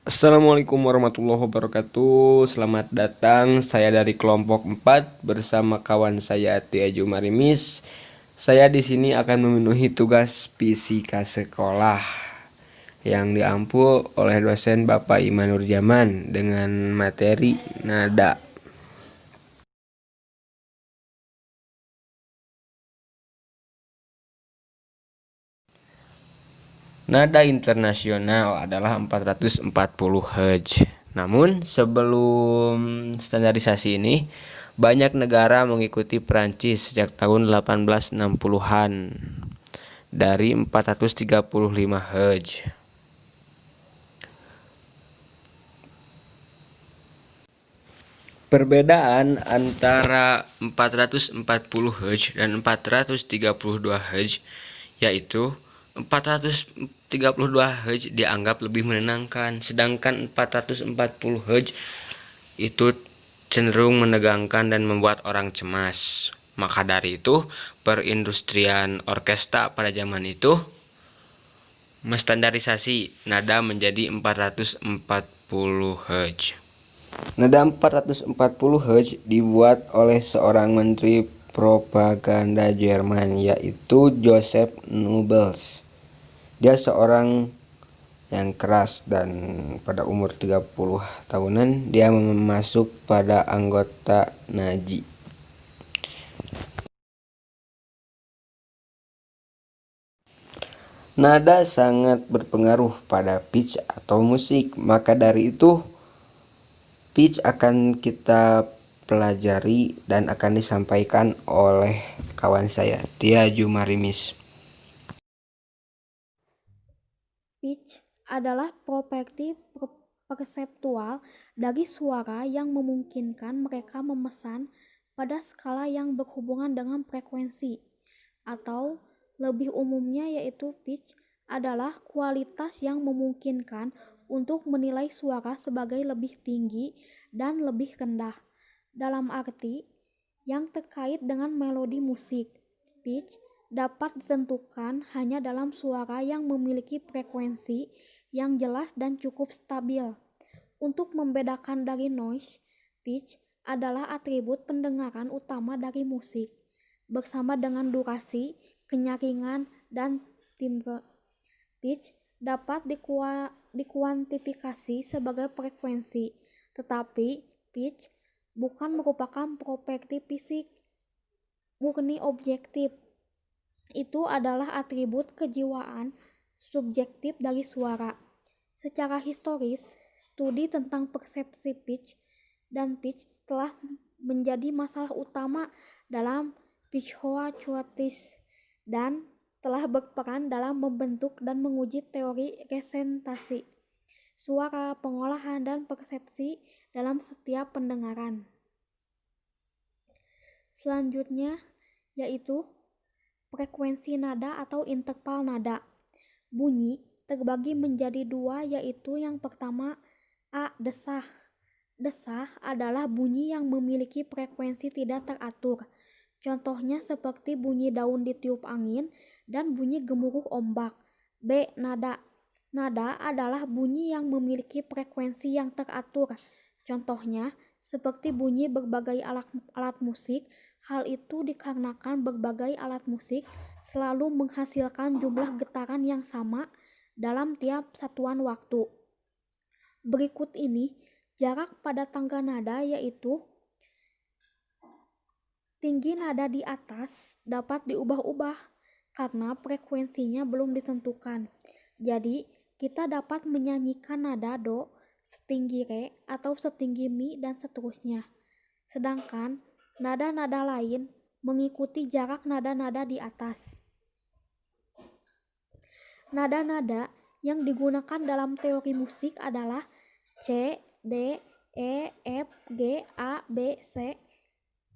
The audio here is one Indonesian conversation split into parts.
Assalamualaikum warahmatullahi wabarakatuh. Selamat datang, saya dari kelompok 4 bersama kawan saya Tia Jumarimis. Saya di sini akan memenuhi tugas fisika sekolah yang diampu oleh dosen Bapak Imanur Zaman dengan materi nada. Nada internasional adalah 440 Hz. Namun sebelum standarisasi ini, banyak negara mengikuti Prancis sejak tahun 1860-an dari 435 Hz. Perbedaan antara 440 Hz dan 432 Hz yaitu 432 Hz dianggap lebih menenangkan, sedangkan 440 Hz itu cenderung menegangkan dan membuat orang cemas. Maka dari itu, perindustrian orkestra pada zaman itu menstandarisasi nada menjadi 440 Hz. Nada 440 Hz dibuat oleh seorang menteri propaganda Jerman, yaitu Joseph Goebbels. Dia seorang yang keras dan pada umur 30 tahunan dia masuk pada anggota Nazi. Nada sangat berpengaruh pada pitch atau musik, maka dari itu pitch akan kita pelajari dan akan disampaikan oleh kawan saya, Tia Jumarimis. Pitch adalah properti perseptual dari suara yang memungkinkan mereka memesan pada skala yang berhubungan dengan frekuensi, atau lebih umumnya yaitu pitch adalah kualitas yang memungkinkan untuk menilai suara sebagai lebih tinggi dan lebih rendah. Dalam arti yang terkait dengan melodi musik, pitch dapat ditentukan hanya dalam suara yang memiliki frekuensi yang jelas dan cukup stabil. Untuk membedakan dari noise, pitch adalah atribut pendengaran utama dari musik, bersama dengan durasi, kenyaringan, dan timbre. Pitch dapat dikuantifikasi sebagai frekuensi, tetapi pitch bukan merupakan properti fisik murni objektif. Itu adalah atribut kejiwaan subjektif dari suara. Secara historis, studi tentang persepsi pitch dan pitch telah menjadi masalah utama dalam pitchhoa-choitis dan telah berperan dalam membentuk dan menguji teori resonansi suara, pengolahan, dan persepsi dalam setiap pendengaran. Selanjutnya yaitu frekuensi nada atau interval nada. Bunyi terbagi menjadi dua, yaitu yang pertama A. Desah. Desah adalah bunyi yang memiliki frekuensi tidak teratur. Contohnya seperti bunyi daun ditiup angin dan bunyi gemuruh ombak. B. Nada. Nada adalah bunyi yang memiliki frekuensi yang teratur. Contohnya seperti bunyi berbagai alat musik. Hal itu dikarenakan berbagai alat musik selalu menghasilkan jumlah getaran yang sama dalam tiap satuan waktu. Berikut ini jarak pada tangga nada, yaitu tinggi nada di atas dapat diubah-ubah karena frekuensinya belum ditentukan. Jadi, kita dapat menyanyikan nada do setinggi re atau setinggi mi dan seterusnya. Sedangkan nada-nada lain mengikuti jarak nada-nada di atas. Nada-nada yang digunakan dalam teori musik adalah C, D, E, F, G, A, B, C,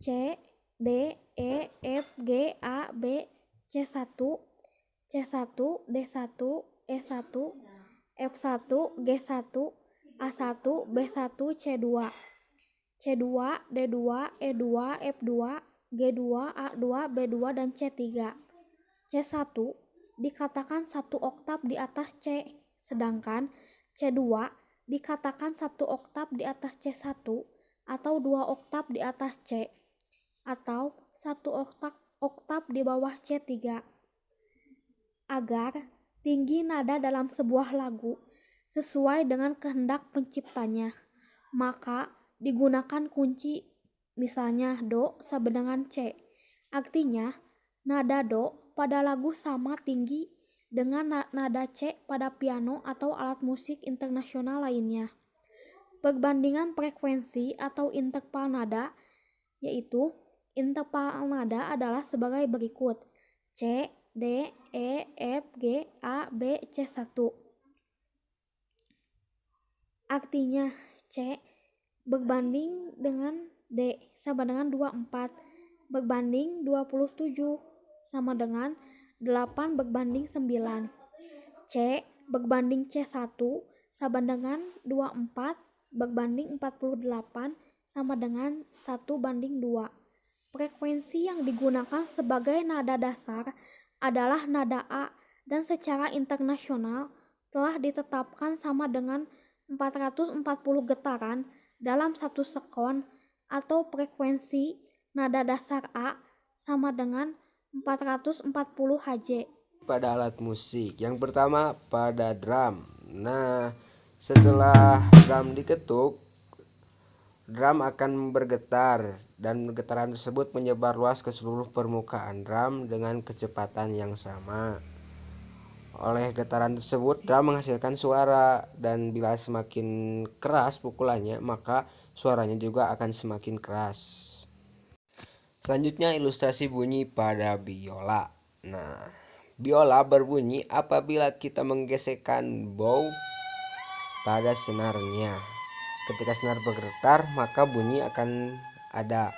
C, D, E, F, G, A, B, C1, C1, D1, E1, F1, G1, A1, B1, C2, C2, D2, E2, F2, G2, A2, B2, dan C3. C1 dikatakan satu oktav di atas C, sedangkan C2 dikatakan 1 oktav di atas C1 atau 2 oktav di atas C atau 1 oktav di bawah C3. Agar tinggi nada dalam sebuah lagu sesuai dengan kehendak penciptanya, maka digunakan kunci, misalnya do sama dengan C. Artinya, nada do pada lagu sama tinggi dengan nada C pada piano atau alat musik internasional lainnya. Perbandingan frekuensi atau interval nada, yaitu interval nada adalah sebagai berikut: C, D, E, F, G, A, B, C1. Artinya C berbanding dengan D sama dengan 24, berbanding 27 sama dengan 8 berbanding 9. C berbanding C1 sama dengan 24 berbanding 48 sama dengan 1:2. Frekuensi yang digunakan sebagai nada dasar adalah nada A dan secara internasional telah ditetapkan sama dengan 440 getaran dalam 1 sekon, atau frekuensi nada dasar A sama dengan 440 Hz. Pada alat musik, yang pertama pada drum. Nah, setelah drum diketuk, drum akan bergetar dan getaran tersebut menyebar luas ke seluruh permukaan drum dengan kecepatan yang sama. Oleh getaran tersebut, drum menghasilkan suara, dan bila semakin keras pukulannya, maka suaranya juga akan semakin keras. Selanjutnya, ilustrasi bunyi pada biola. Nah, biola berbunyi apabila kita menggesekkan bow pada senarnya. Ketika senar bergetar, maka bunyi akan ada.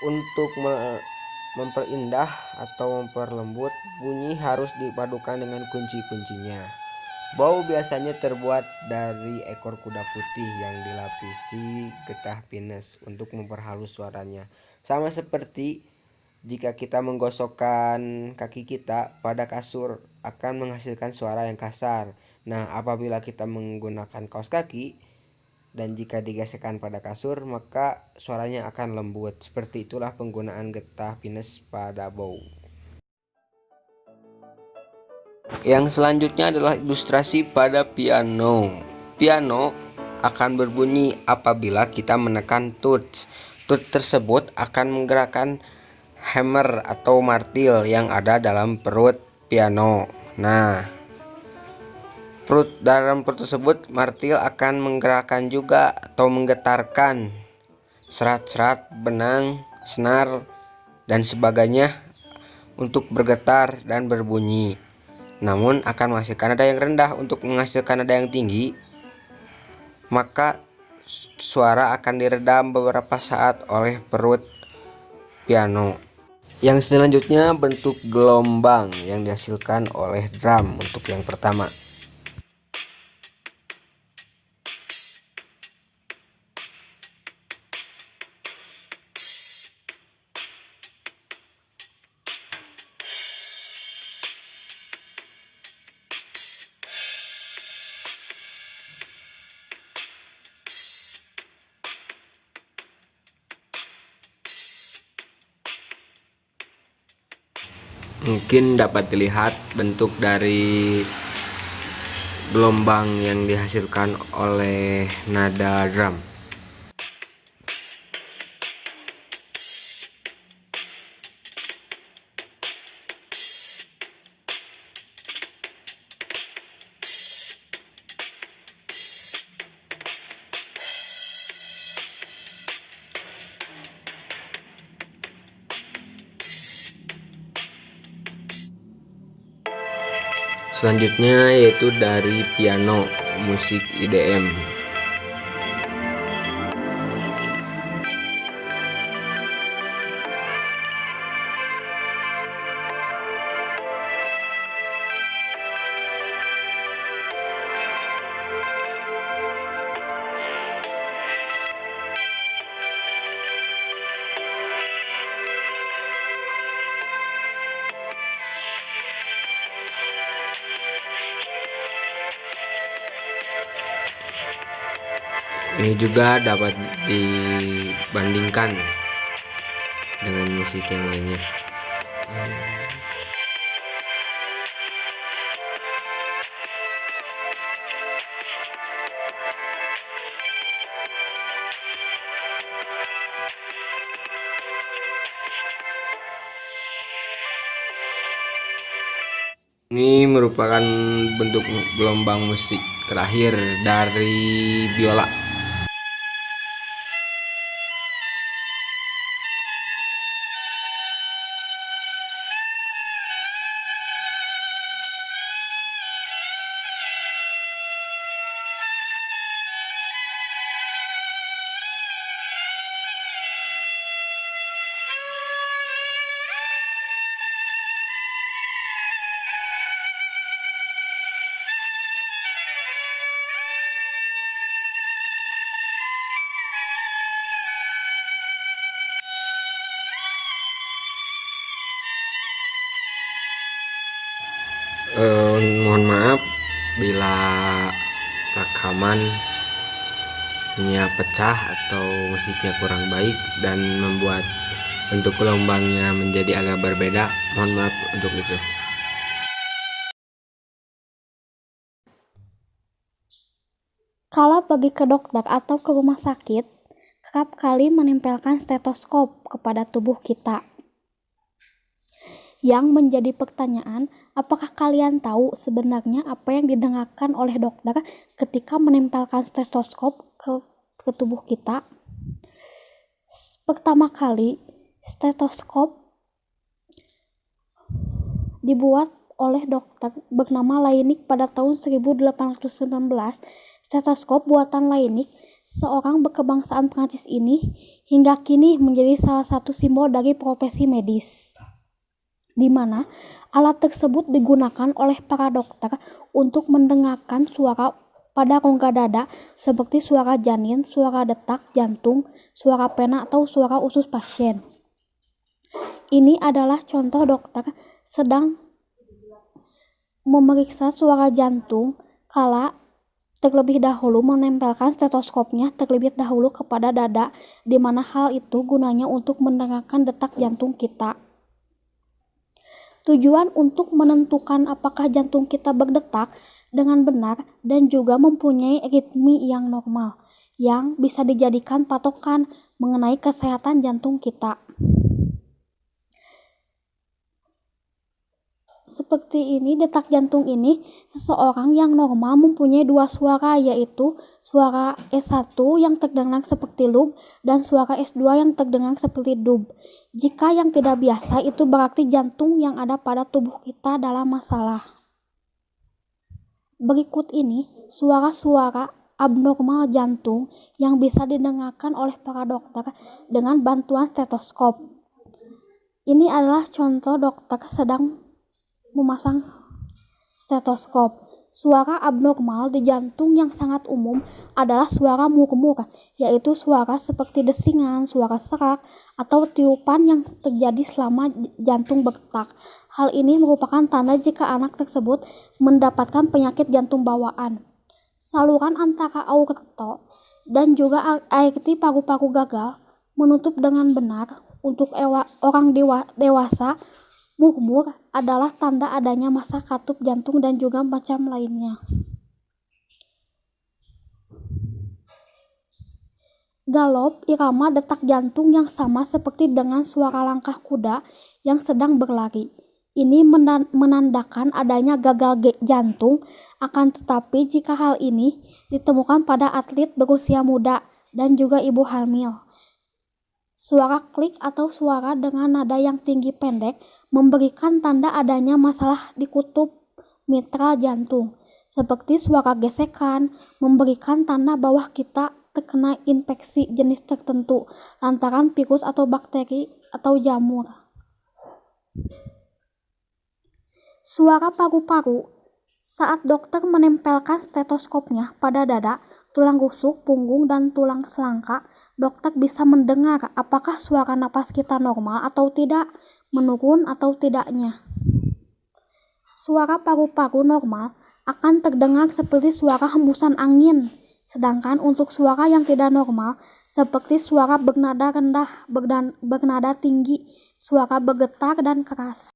Untuk memperindah atau memperlembut, bunyi harus dipadukan dengan kunci-kuncinya. Bow biasanya terbuat dari ekor kuda putih yang dilapisi getah pinus untuk memperhalus suaranya. Sama seperti jika kita menggosokkan kaki kita pada kasur akan menghasilkan suara yang kasar. Nah, apabila kita menggunakan kaos kaki dan jika digesekkan pada kasur, maka suaranya akan lembut. Seperti itulah penggunaan getah pinus pada bow. Yang selanjutnya adalah ilustrasi pada piano. Piano akan berbunyi apabila kita menekan touch. Touch tersebut akan menggerakkan hammer atau martil yang ada dalam perut piano. Nah, dalam perut tersebut, martil akan menggerakkan juga atau menggetarkan serat-serat, benang, senar, dan sebagainya untuk bergetar dan berbunyi. Namun akan menghasilkan nada yang rendah. Untuk menghasilkan nada yang tinggi, maka suara akan diredam beberapa saat oleh perut piano. Yang selanjutnya bentuk gelombang yang dihasilkan oleh drum. Untuk yang pertama, mungkin dapat dilihat bentuk dari gelombang yang dihasilkan oleh nada drum. Selanjutnya yaitu dari piano, musik IDM. Ini juga dapat dibandingkan dengan musik yang lainnya. Ini merupakan bentuk gelombang musik terakhir dari biola. Mohon maaf bila rekamannya pecah atau musiknya kurang baik dan membuat bentuk gelombangnya menjadi agak berbeda. Mohon maaf untuk itu. Kala pergi ke dokter atau ke rumah sakit, kerap kali menempelkan stetoskop kepada tubuh kita. Yang menjadi pertanyaan, apakah kalian tahu sebenarnya apa yang didengarkan oleh dokter ketika menempelkan stetoskop ke tubuh kita? Pertama kali, stetoskop dibuat oleh dokter bernama Laennec pada tahun 1819. Stetoskop buatan Laennec, seorang berkebangsaan Prancis ini, hingga kini menjadi salah satu simbol dari profesi medis, di mana alat tersebut digunakan oleh para dokter untuk mendengarkan suara pada rongga dada seperti suara janin, suara detak jantung, suara pena, atau suara usus pasien. Ini adalah contoh dokter sedang memeriksa suara jantung kala terlebih dahulu menempelkan stetoskopnya terlebih dahulu kepada dada, di mana hal itu gunanya untuk mendengarkan detak jantung kita. Tujuan untuk menentukan apakah jantung kita berdetak dengan benar dan juga mempunyai ritme yang normal, yang bisa dijadikan patokan mengenai kesehatan jantung kita. Seperti ini, detak jantung ini, seseorang yang normal mempunyai dua suara, yaitu suara S1 yang terdengar seperti loop dan suara S2 yang terdengar seperti dub. Jika yang tidak biasa, itu berarti jantung yang ada pada tubuh kita dalam masalah. Berikut ini suara-suara abnormal jantung yang bisa didengarkan oleh para dokter dengan bantuan stetoskop. Ini adalah contoh dokter sedang memasang stetoskop. Suara abnormal di jantung yang sangat umum adalah suara murmur, yaitu suara seperti desingan, suara serak, atau tiupan yang terjadi selama jantung berdetak. Hal ini merupakan tanda jika anak tersebut mendapatkan penyakit jantung bawaan. Saluran antara aorta dan juga aorta paru-paru gagal menutup dengan benar. Untuk orang dewasa, murmur adalah tanda adanya masa katup jantung dan juga macam lainnya. Galop, irama detak jantung yang sama seperti dengan suara langkah kuda yang sedang berlari. Ini menandakan adanya gagal jantung, akan tetapi jika hal ini ditemukan pada atlet berusia muda dan juga ibu hamil. Suara klik atau suara dengan nada yang tinggi pendek memberikan tanda adanya masalah di kutub mitral jantung. Seperti suara gesekan memberikan tanda bahwa kita terkena infeksi jenis tertentu lantaran virus atau bakteri atau jamur. Suara paru-paru saat dokter menempelkan stetoskopnya pada dada, tulang rusuk, punggung, dan tulang selangka, dokter bisa mendengar apakah suara napas kita normal atau tidak, menurun atau tidaknya. Suara paru-paru normal akan terdengar seperti suara hembusan angin, Sedangkan untuk suara yang tidak normal, seperti suara bernada rendah, bernada tinggi, suara bergetar dan keras,